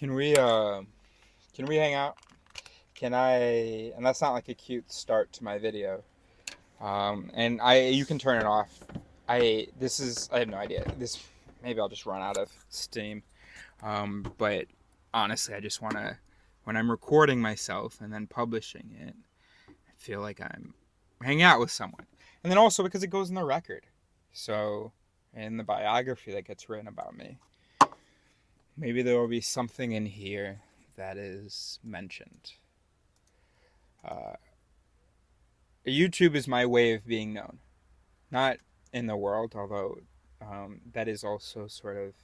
Can we hang out? Can I? And that's not like a cute start to my video. And you can turn it off. I have no idea. Maybe I'll just run out of steam. But honestly, I just want to, when I'm recording myself and then publishing it, I feel like I'm hanging out with someone. And then also because it goes in the record. So, in the biography that gets written about me, maybe there will be something in here that is mentioned. Uh, YouTube is my way of being known. Not in the world, although that is also sort of,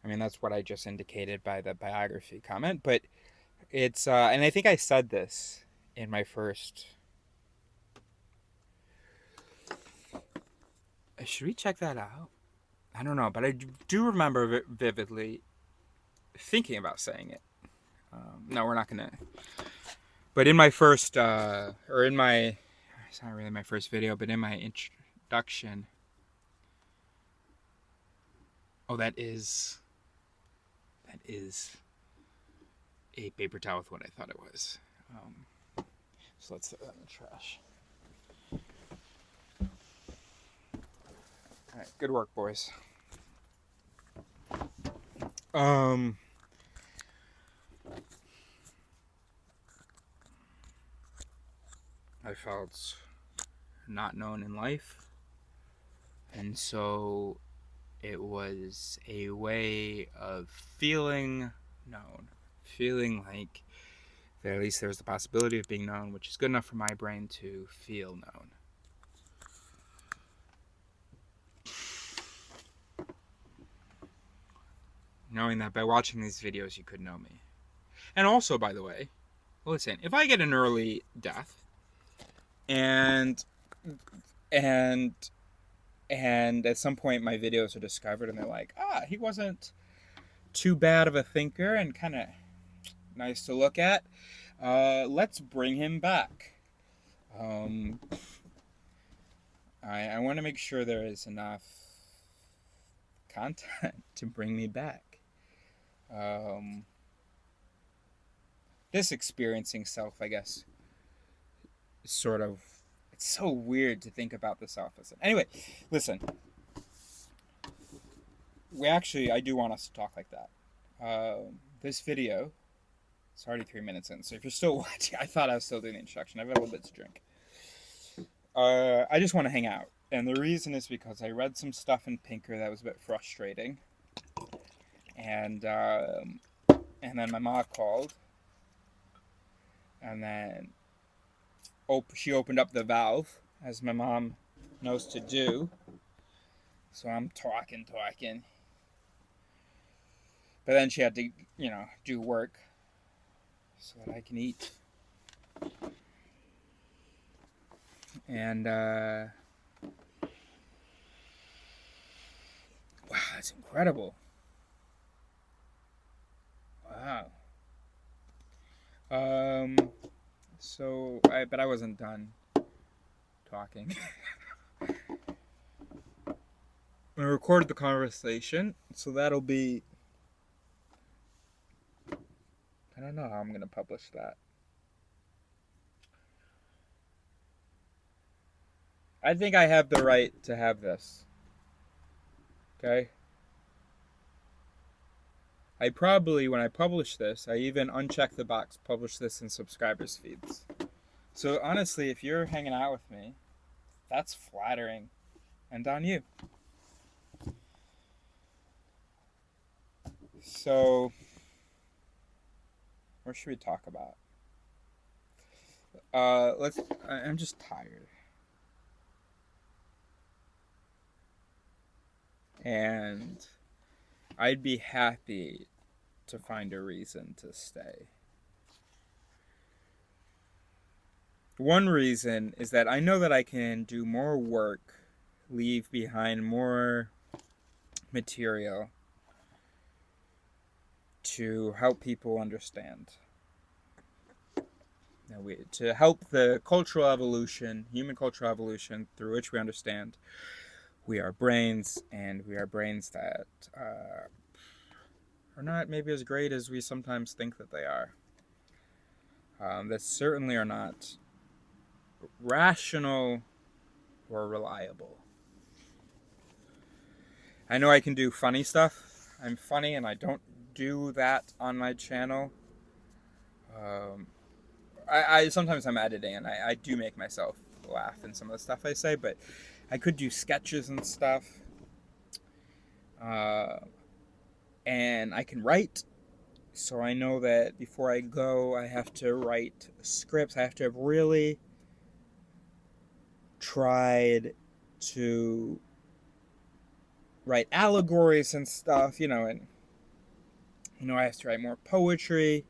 I mean, that's what I just indicated by the biography comment, but and I think I said this in my first. Should we check that out? I don't know, but I do remember vividly thinking about saying it. No, we're not gonna. But in my first, or in my, it's not really my first video, but in my introduction. Oh, that is a paper towel with what I thought it was. So let's throw that in the trash. All right, good work, boys. I felt not known in life, and so it was a way of feeling known, feeling like at least there's the possibility of being known, which is good enough for my brain to feel known. Knowing that by watching these videos you could know me. And also, by the way, listen, if I get an early death and at some point my videos are discovered and they're like, he wasn't too bad of a thinker and kind of nice to look at, let's bring him back. I want to make sure there is enough content to bring me back. This experiencing self, I guess, is sort of, it's so weird to think about the self as. Anyway, listen. I do want us to talk like that. This video, it's already 3 minutes in, so if you're still watching, I thought I was still doing the introduction. I've got a little bit to drink. I just want to hang out. And the reason is because I read some stuff in Pinker that was a bit frustrating. And then my mom called. And then she opened up the valve, as my mom knows to do. So I'm talking. But then she had to, do work so that I can eat. And, wow, that's incredible. Wow. But I wasn't done talking. I recorded the conversation, so that'll be, I don't know how I'm going to publish that. I think I have the right to have this. Okay? I probably, when I publish this, I even uncheck the box, publish this in subscribers' feeds. So honestly, if you're hanging out with me, that's flattering and on you. So, what should we talk about? I'm just tired. And I'd be happy to find a reason to stay. One reason is that I know that I can do more work, leave behind more material to help people understand. To help the cultural evolution, human cultural evolution, through which we understand we are brains, and we are brains that are not maybe as great as we sometimes think that they are. That certainly are not rational or reliable. I know I can do funny stuff. I'm funny, and I don't do that on my channel. Um, I sometimes I'm editing, and I do make myself laugh in some of the stuff I say, but I could do sketches and stuff. Uh, and I can write, so I know that before I go, I have to write scripts. I have to have really tried to write allegories and stuff, and I have to write more poetry.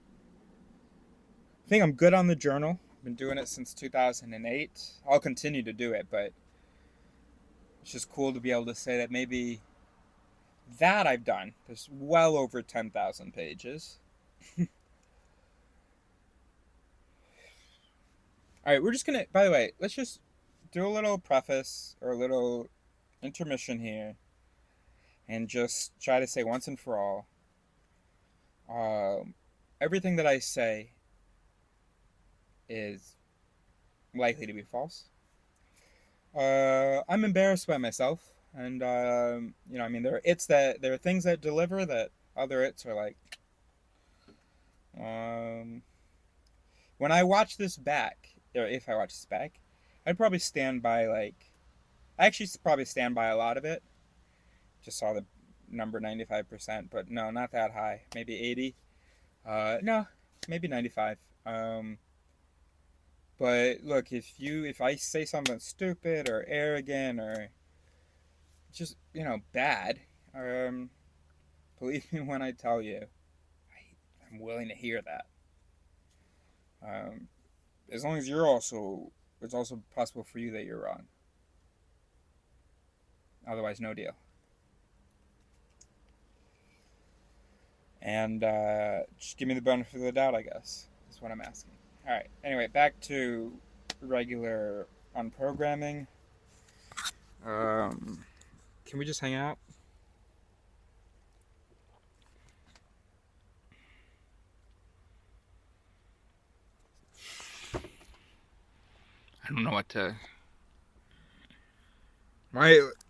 I think I'm good on the journal. I've been doing it since 2008. I'll continue to do it, but it's just cool to be able to say that maybe that I've done. There's well over 10,000 pages. All right, we're just gonna, by the way, let's just do a little preface or a little intermission here and just try to say once and for all, everything that I say is likely to be false. I'm embarrassed by myself, and I mean, there are things that deliver that other it's are like. When I watch this back, or if I watch this back, I'd probably stand by I actually probably stand by a lot of it. Just saw the number 95%, but no, not that high. Maybe 80. No, maybe 95. But look, if I say something stupid or arrogant or just bad, believe me when I tell you, I'm willing to hear that. As long as it's also possible for you that you're wrong. Otherwise, no deal. And just give me the benefit of the doubt, I guess. That's what I'm asking. All right. Anyway, back to regular unprogramming. Can we just hang out? I don't know what to.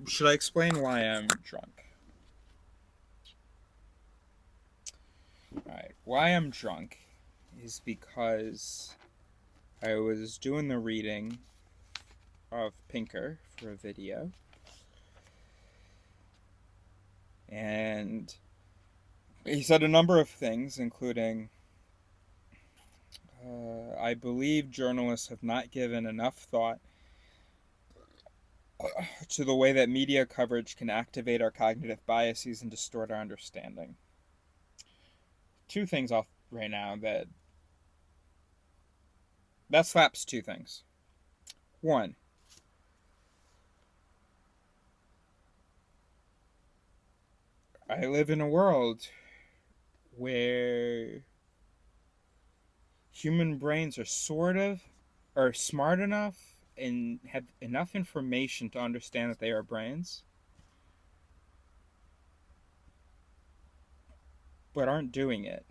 Should I explain why I'm drunk? Alright, why I'm drunk is because I was doing the reading of Pinker for a video, and he said a number of things, including I believe journalists have not given enough thought to the way that media coverage can activate our cognitive biases and distort our understanding. Two things off right now that slaps two things. One, I live in a world where human brains are smart enough and have enough information to understand that they are brains, but aren't doing it.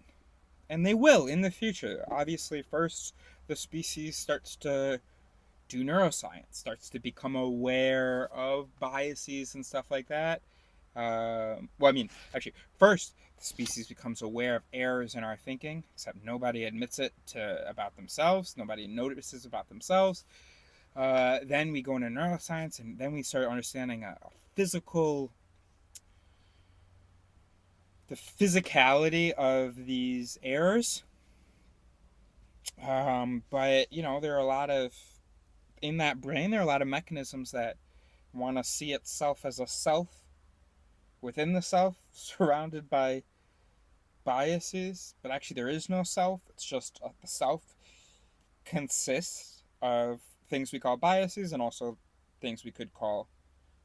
And they will in the future. Obviously, first the species starts to do neuroscience, starts to become aware of biases and stuff like that. First the species becomes aware of errors in our thinking, except nobody admits it about themselves. Nobody notices about themselves. Then we go into neuroscience, and then we start understanding the physicality of these errors. But there are in that brain, there are a lot of mechanisms that want to see itself as a self within the self, surrounded by biases, but actually there is no self. It's just the self consists of things we call biases and also things we could call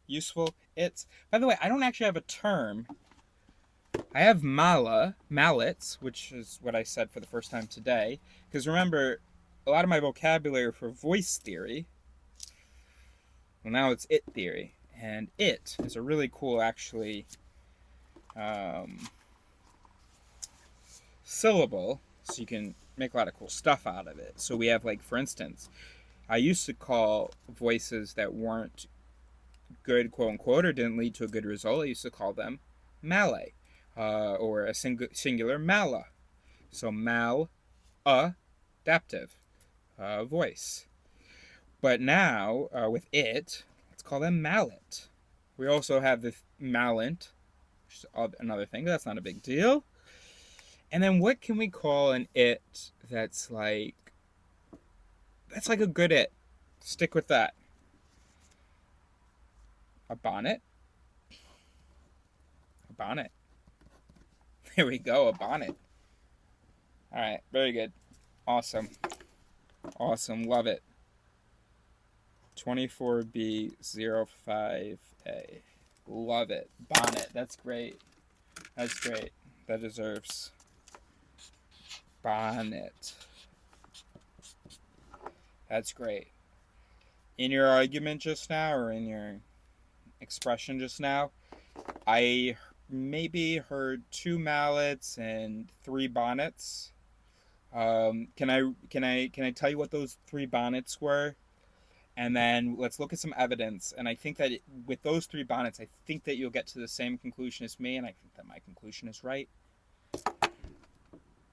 useful. By the way, I don't actually have a term. I have mallets, which is what I said for the first time today. Because remember, a lot of my vocabulary for voice theory, well, now it's it theory. And it is a really cool, actually, syllable, so you can make a lot of cool stuff out of it. So we have, like, for instance, I used to call voices that weren't good, quote unquote, or didn't lead to a good result, I used to call them malay, or a singular mala. So mal, adaptive voice. But now, with it, let's call them mallet. We also have the mallant, which is another thing, but that's not a big deal. And then what can we call an it that's like a good it? Stick with that. A bonnet. A bonnet. There we go, a bonnet. All right, very good. Awesome. Awesome, love it. 24B05A. Love it. Bonnet, that's great. That's great. That deserves bonnet. That's great. In your argument just now, or in your expression just now, I maybe heard 2 mallets and 3 bonnets. Can I tell you what those 3 bonnets were? And then let's look at some evidence. And I think that with those 3 bonnets, I think that you'll get to the same conclusion as me, and I think that my conclusion is right.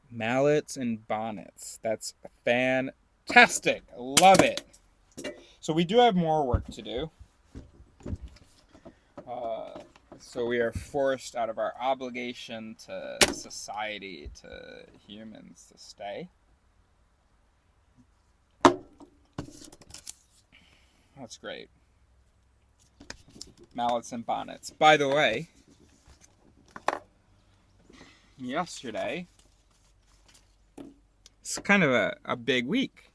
Mallets and bonnets. That's fantastic. Love it. So we do have more work to do. So we are forced out of our obligation to society, to humans, to stay. That's great. Mallets and bonnets. By the way, yesterday, it's kind of a big week.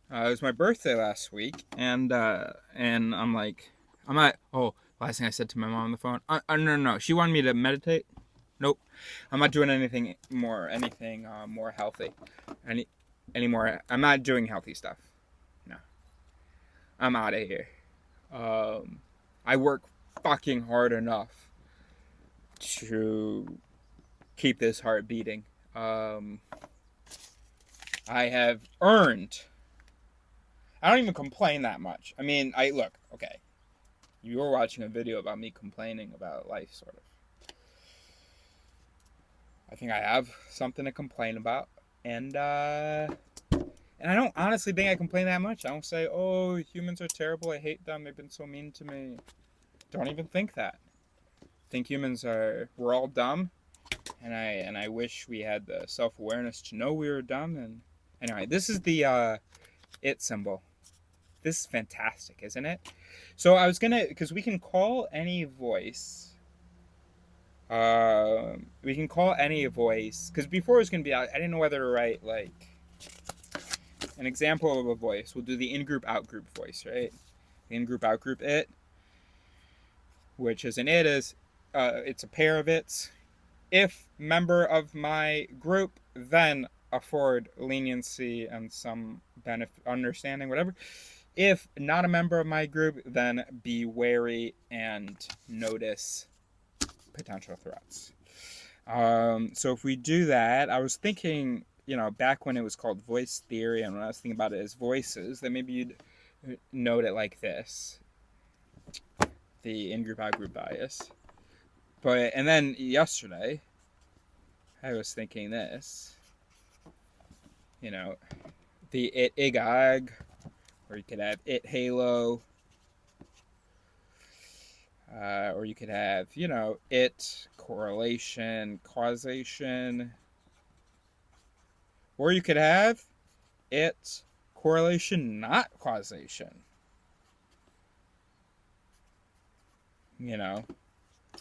It was my birthday last week, and I'm like, last thing I said to my mom on the phone, no, she wanted me to meditate. Nope, I'm not doing anything more healthy, anymore. I'm not doing healthy stuff. No, I'm out of here. I work fucking hard enough to keep this heart beating. I have earned. I don't even complain that much. I mean, look, okay. You were watching a video about me complaining about life, sort of. I think I have something to complain about. And I don't honestly think I complain that much. I don't say, oh, humans are terrible, I hate them, they've been so mean to me. Don't even think that. I think we're all dumb. And I wish we had the self-awareness to know we were dumb. And anyway, this is the it symbol. This is fantastic, isn't it? So I was because we can call any voice. We can call any voice, because before it was gonna be, I didn't know whether to write like an example of a voice. We'll do the in-group, out-group voice, right? The in-group, out-group it, which is it's a pair of its. If member of my group, then afford leniency and some benefit, understanding, whatever. If not a member of my group, then be wary and notice potential threats. So if we do that, I was thinking, back when it was called voice theory, and when I was thinking about it as voices, then maybe you'd note it like this. The in-group, out-group bias. And then yesterday, I was thinking this. The it igag, or you could have it halo, or you could have, it correlation, causation, or you could have it correlation, not causation.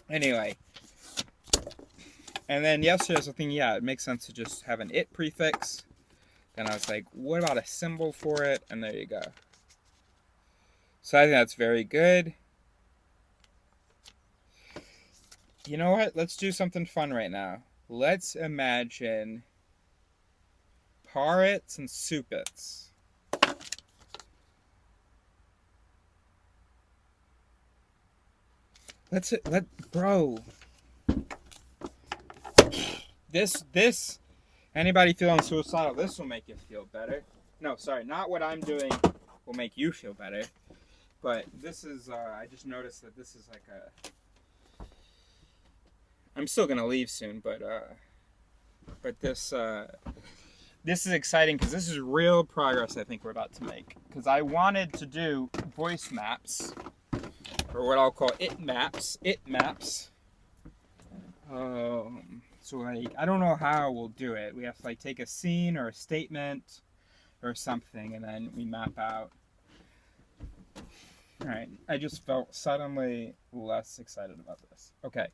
Anyway. And then yesterday I was thinking, yeah, it makes sense to just have an it prefix. Then I was like, what about a symbol for it? And there you go. So I think that's very good. You know what? Let's do something fun right now. Let's imagine parrots and supits. Bro. This anybody feeling suicidal, this will make you feel better. No, sorry, not what I'm doing will make you feel better. But this is, I just noticed that this is like a, I'm still gonna leave soon, but this is exciting because this is real progress I think we're about to make. Because I wanted to do voice maps, or what I'll call it maps. So like, I don't know how we'll do it. We have to like take a scene or a statement or something, and then we map out. All right, I just felt suddenly less excited about this. Okay.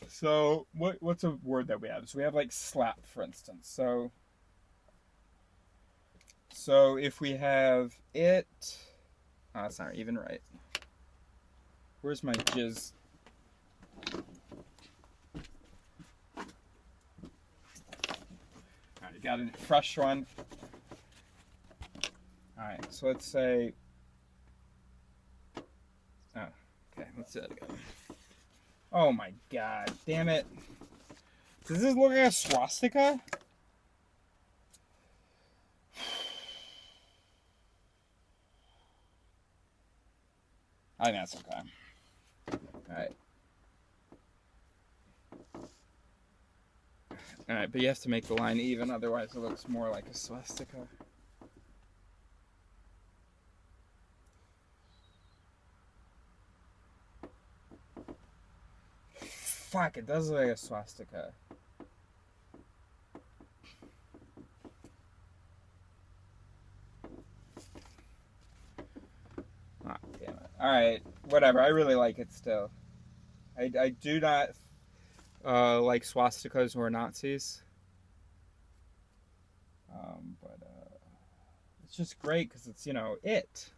So what's a word that we have? So we have like slap, for instance. So if we have it, oh, that's not even right. Where's my jizz? All right, got a fresh one. All right, so let's say, oh, okay, let's do that again. Oh my god, damn it. Does this look like a swastika? I think that's okay. Alright. Alright, but you have to make the line even, otherwise it looks more like a swastika. Fuck, it does look like a swastika. Ah, damn it. Alright, whatever, I really like it still. I do not like swastikas or Nazis. But it's just great because it's, you know, it.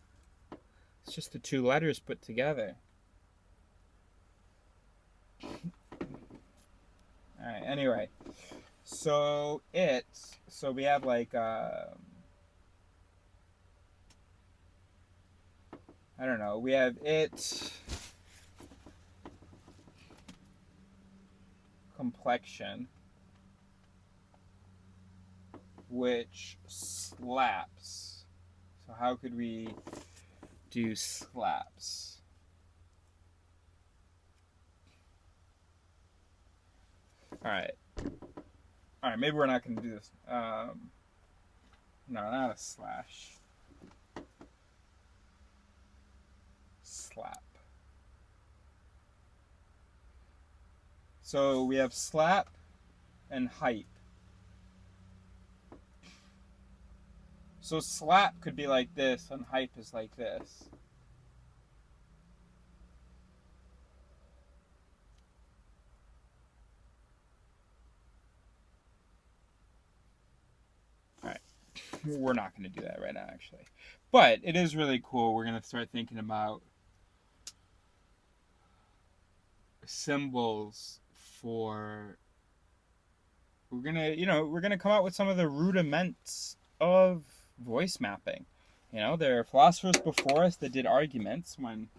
It's just the two letters put together. Alright, anyway. So we have like, I don't know, we have it, complexion, which slaps. So how could we do slaps? Alright, maybe we're not going to do this. No, not a slash. Slap. So we have slap and hype. So slap could be like this and hype is like this. Alright. We're not going to do that right now, actually. But it is really cool. We're going to start thinking about symbols for... We're gonna come out with some of the rudiments of voice mapping. You know, there are philosophers before us that did arguments when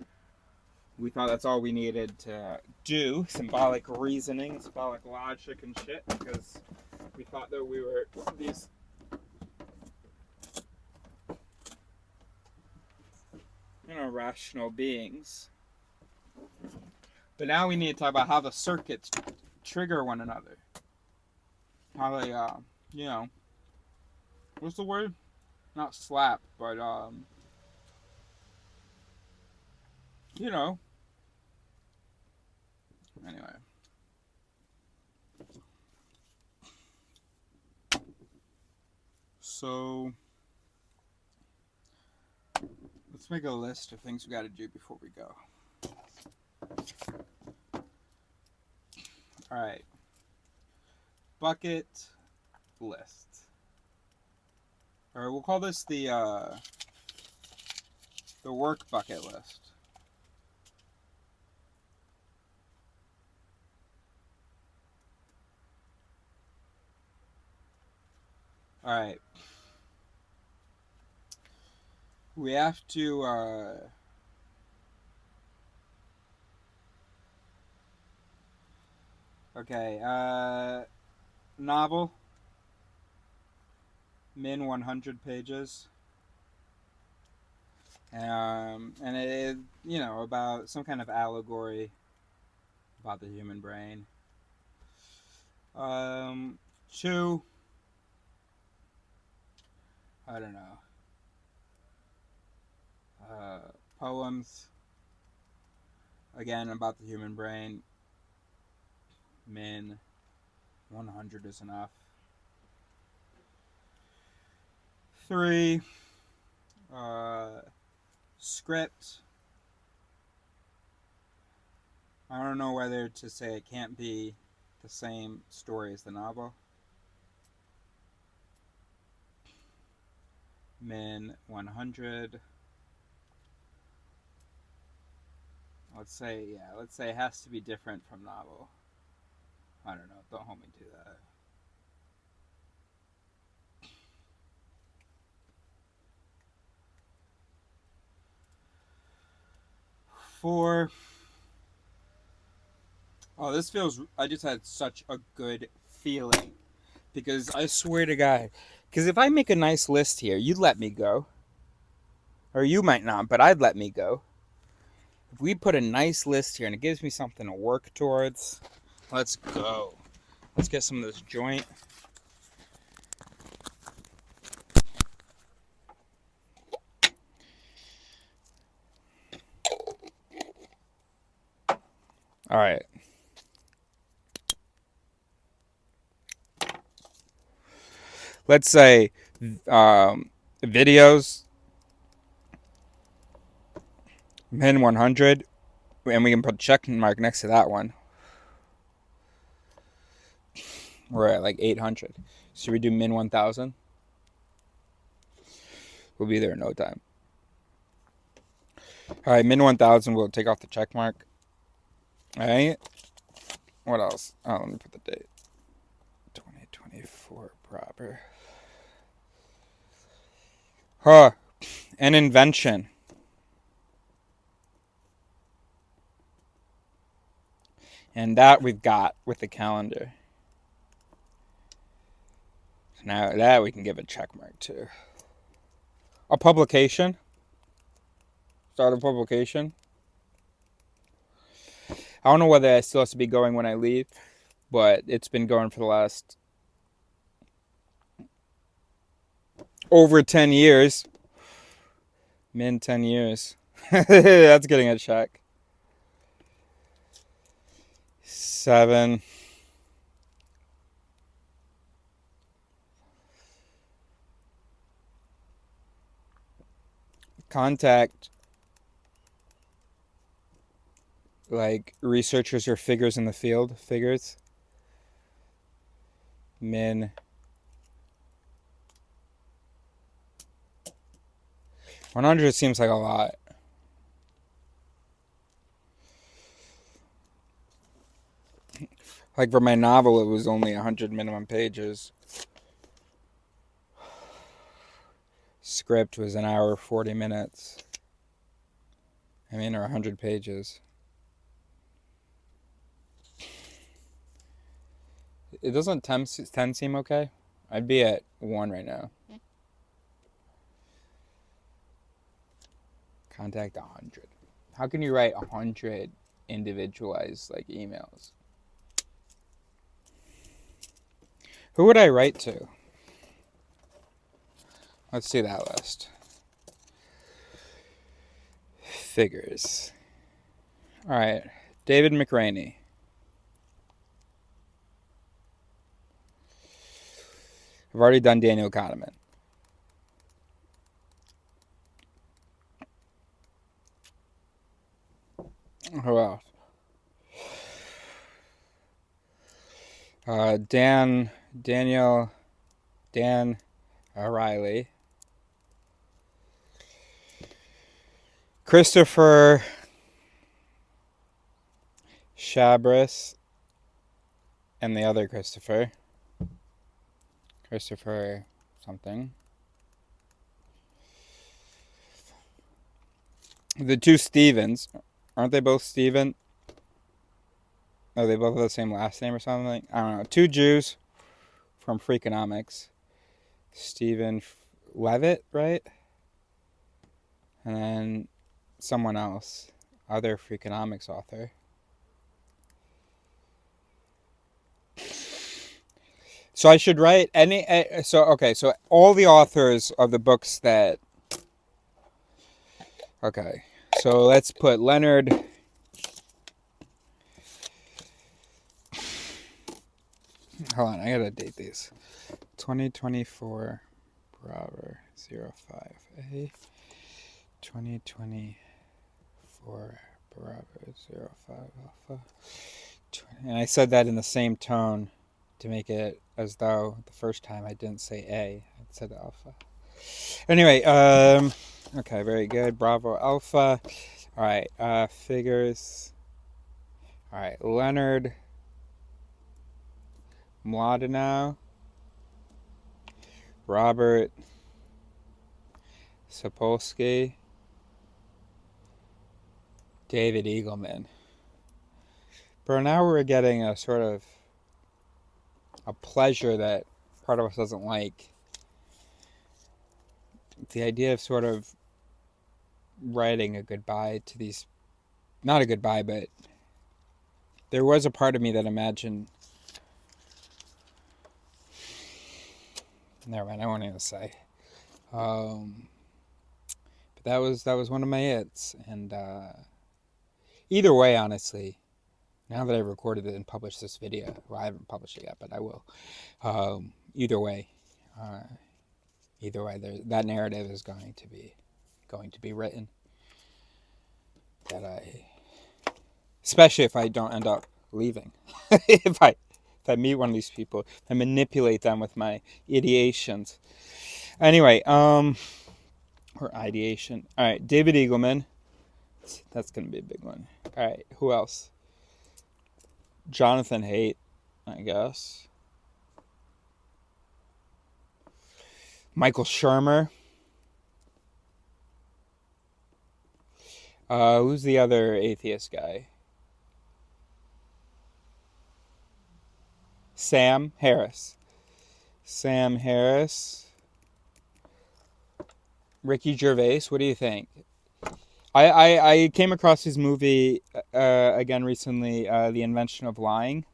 we thought that's all we needed to do, symbolic reasoning, symbolic logic and shit, because we thought that we were these rational beings. But now we need to talk about how the circuits trigger one another. How they, what's the word? Not slap, but, anyway. So, let's make a list of things we got to do before we go. Alright. Bucket list. Alright, we'll call this the work bucket list. Alright. We have to Okay, novel. Min 100 pages. And it, about some kind of allegory about the human brain. Two, I don't know, poems, again, about the human brain. Min 100 is enough. Three, script. I don't know whether to say it can't be the same story as the novel. Min 100. Let's say it has to be different from novel. I don't know. Don't hold me to that. Four. Oh, this feels. I just had such a good feeling. Because I swear to God. Because if I make a nice list here, you'd let me go. Or you might not, but I'd let me go. If we put a nice list here and it gives me something to work towards, let's go. Let's get some of this joint. All right. Let's say videos, min 100, and we can put a check mark next to that one. We're at like 800. Should we do min 1000? We'll be there in no time. All right, min 1000, we'll take off the check mark. All right. What else? Oh, let me put the date. 2024 proper. Huh. An invention. And that we've got with the calendar. Now that we can give a check mark to. A publication. Start a publication. I don't know whether it still has to be going when I leave, but it's been going for the last over 10 years. Min 10 years. That's getting a check. 7. Contact like researchers or figures in the field. Figures. Min 100 seems like a lot. Like for my novel, it was only 100 minimum pages. Script was an hour 40 minutes. Or 100 pages. It doesn't 10 seem okay? I'd be at 1 right now. Contact 100. How can you write 100 individualized like emails? Who would I write to? Let's see that list. Figures. All right. David McRaney. I've already done Daniel Kahneman. Who else? Dan O'Reilly. Christopher Chabris and the other Christopher something. The two Stevens, aren't they both Steven? Oh, they both have the same last name or something? I don't know. Two Jews from Freakonomics. Stephen Levitt, right? And then someone else. Other Freakonomics author. So I should write any... So all the authors of the books that... Okay. So let's put Leonard... Hold on, I gotta date these. 2024 Bravo 05A. 2024 Bravo 05 Alpha. And I said that in the same tone to make it as though the first time I didn't say A, I said Alpha. Anyway, okay, very good. Bravo Alpha. All right, figures. All right, Leonard Mlodinow, Robert Sapolsky, David Eagleman. But now we're getting a sort of a pleasure that part of us doesn't like. The idea of sort of writing a goodbye to these, not a goodbye, but there was a part of me that imagined, never mind, I won't even say. But that was one of my hits, and either way, honestly, now that I've recorded it and published this video, well, I haven't published it yet, but I will. Either way, that narrative is going to be written. That especially if I don't end up leaving, if I meet one of these people, I manipulate them with my ideations. Anyway, or ideation. All right, David Eagleman. That's gonna be a big one. All right, who else? Jonathan Haidt, I guess. Michael Shermer. Who's the other atheist guy? Sam Harris. Ricky Gervais. What do you think? I came across his movie again recently, The Invention of Lying.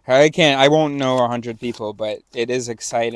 I won't know 100 people, but it is exciting.